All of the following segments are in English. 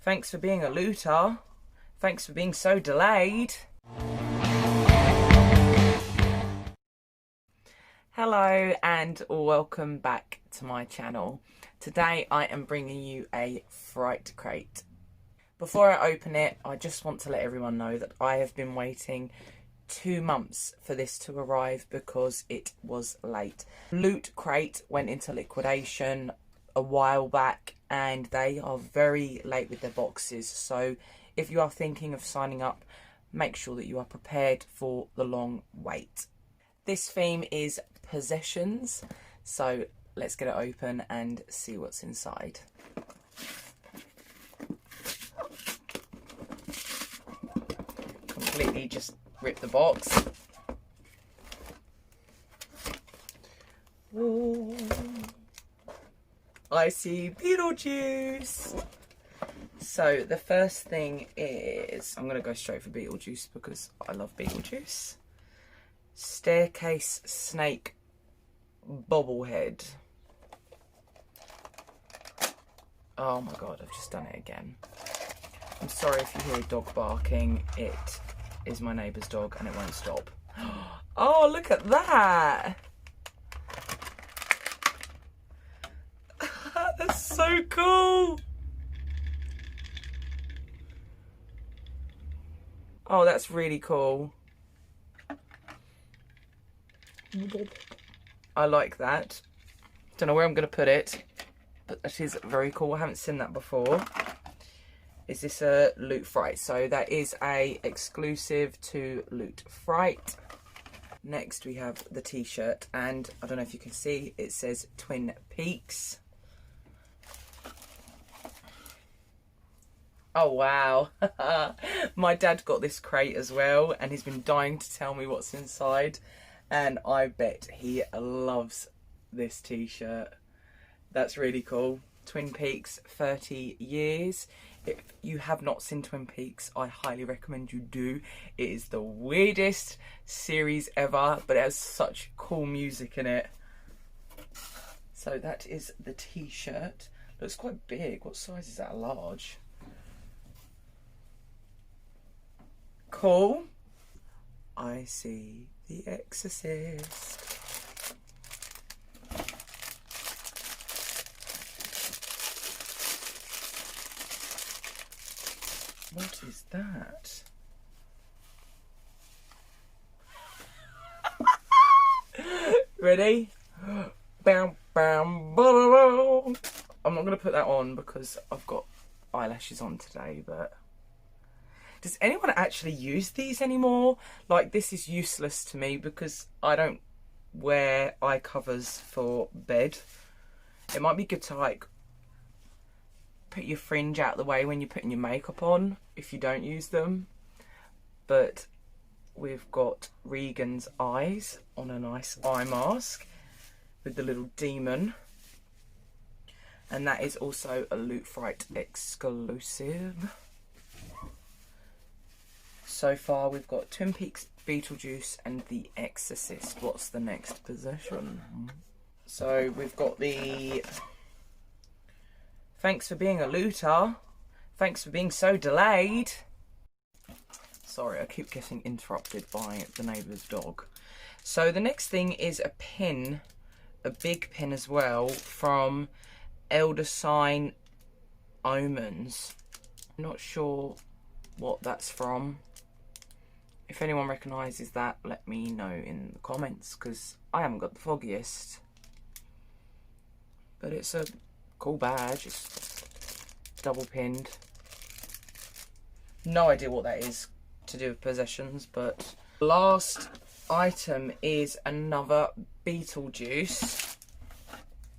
Thanks for being a looter. Thanks for being so delayed. Hello and welcome back to my channel. Today I am bringing you a Fright crate. Before I open it, I just want to let everyone know that I have been waiting 2 months for this to arrive because it was late. Loot Crate went into liquidation a while back and they are very late with their boxes, so if you are thinking of signing up, make sure that you are prepared for the long wait. This theme is possessions, so let's get it open and see what's inside. Completely just rip the box. Ooh. I see Beetlejuice. So the first thing is, I'm going to go straight for Beetlejuice because I love Beetlejuice. Staircase snake bobblehead. Oh my god, I've just done it again. I'm sorry if you hear a dog barking. It is my neighbour's dog and it won't stop. Oh, look at that! That's so cool! Oh, that's really cool. I like that. Don't know where I'm going to put it, but that is very cool. I haven't seen that before. Is this a Loot Fright? So that is a exclusive to Loot Fright. Next we have the t-shirt, and I don't know if you can see, it says Twin Peaks. Oh wow. My dad got this crate as well and he's been dying to tell me what's inside, and I bet he loves this t-shirt. That's really cool. Twin Peaks 30 years. If you have not seen Twin Peaks, I highly recommend you do. It is the weirdest series ever, but it has such cool music in it. So that is the t-shirt. Looks quite big. What size is that? A large? Cool. I see The Exorcist. What is that? Ready? Bam, bam, ba-da-da. I'm not going to put that on because I've got eyelashes on today, but does anyone actually use these anymore? Like, this is useless to me because I don't wear eye covers for bed. It might be good to, like, put your fringe out the way when you're putting your makeup on if you don't use them. But we've got Regan's eyes on a nice eye mask with the little demon. And that is also a Loot Fright exclusive. So far we've got Twin Peaks, Beetlejuice and The Exorcist. What's the next possession? So we've got the thanks for being a looter. Thanks for being so delayed. Sorry, I keep getting interrupted by the neighbour's dog. So the next thing is a pin, a big pin as well, from Elder Sign Omens. I'm not sure what that's from. If anyone recognises that, let me know in the comments, because I haven't got the foggiest. But it's a cool badge. It's double pinned. No idea what that is to do with possessions, but last item is another Beetlejuice.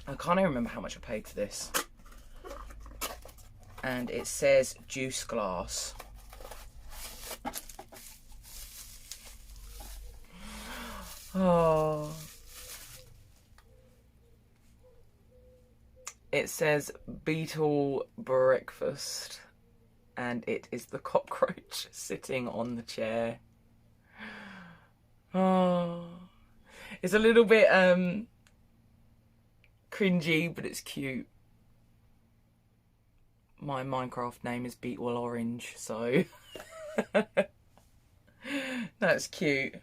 I can't even remember how much I paid for this. And it says juice glass. Oh. It says Beetle Breakfast, and it is the cockroach sitting on the chair. Oh. It's a little bit cringy, but it's cute. my Minecraft name is Beetle Orange, so that's cute.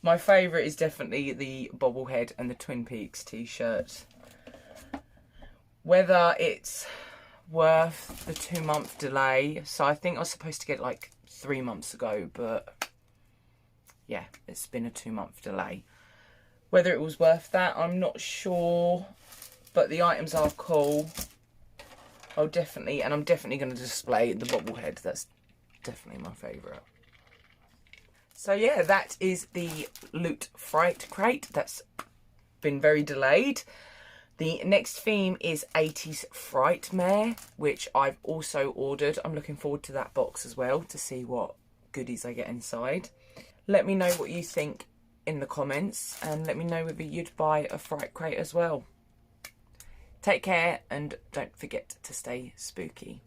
My favourite is definitely the bobblehead and the Twin Peaks t-shirt. Whether it's worth the 2-month delay, so I think I was supposed to get it like 3 months ago, but yeah, it's been a 2-month delay. Whether it was worth that, I'm not sure, but the items are cool. I'm definitely going to display the bobblehead. That's definitely my favourite. So yeah, that is the Loot Fright crate. That's been very delayed. The next theme is 80s Frightmare, which I've also ordered. I'm looking forward to that box as well to see what goodies I get inside. Let me know what you think in the comments, and let me know whether you'd buy a Fright crate as well. Take care, and don't forget to stay spooky.